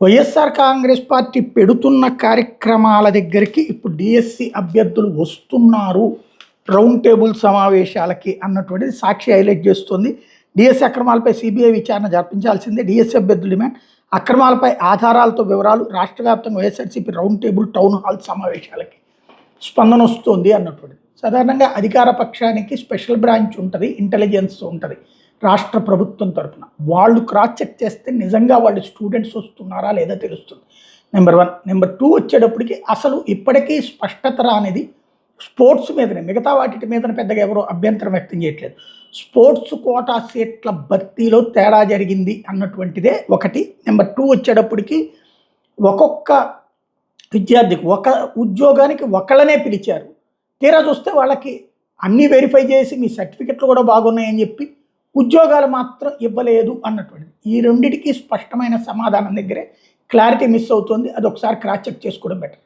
YSR Congress party పెడుతున్న కార్యక్రమాల దగ్గరికి ఇప్పుడు డిఎస్సి అభ్యర్థులు వస్తున్నారు రౌండ్ టేబుల్ సమావేశాలకి అన్నటువంటిది సాక్షి హైలైట్ చేస్తుంది. డిఎస్సి అక్రమాలపై సిబిఐ విచారణ జరిపించాల్సిందే డిఎస్సి అభ్యర్థుల డిమాండ్. అక్రమాలపై ఆధారాలతో వివరాలు. రాష్ట్ర వ్యాప్తంగా YSRCP round table town hall సమావేశాలకి స్పందన వస్తుంది అన్నటువంటిది. సాధారణంగా అధికార పక్షానికి స్పెషల్ బ్రాంచ్ ఉంటుంది, ఇంటెలిజెన్స్ ఉంటుంది రాష్ట్ర ప్రభుత్వం తరఫున. వాళ్ళు క్రాస్ చెక్ చేస్తే నిజంగా వాళ్ళు స్టూడెంట్స్ వస్తున్నారా లేదా తెలుస్తుంది. నెంబర్ 1. నెంబర్ 2 వచ్చేటప్పటికి అసలు ఇప్పటికీ స్పష్టత రానిది స్పోర్ట్స్ మీదనే. మిగతా వాటి మీద పెద్దగా ఎవరో అభ్యంతరం వ్యక్తం చేయట్లేదు. స్పోర్ట్స్ కోటా సీట్ల భర్తీలో తేడా జరిగింది అన్నటువంటిదే ఒకటి. నెంబర్ 2 వచ్చేటప్పటికి ఒక్కొక్క విద్యార్థికి ఒక ఉద్యోగానికి ఒకళ్ళనే పిలిచారు. తీరా చూస్తే వాళ్ళకి అన్నీ వెరిఫై చేసి మీ సర్టిఫికెట్లు కూడా బాగున్నాయని చెప్పి ఉద్యోగాలు మాత్రం ఇవ్వలేదు అన్నటువంటిది. ఈ రెండిటికి స్పష్టమైన సమాధానం దగ్గరే క్లారిటీ మిస్ అవుతుంది. అది ఒకసారి క్రాస్ చెక్ చేసుకోవడం బెటర్.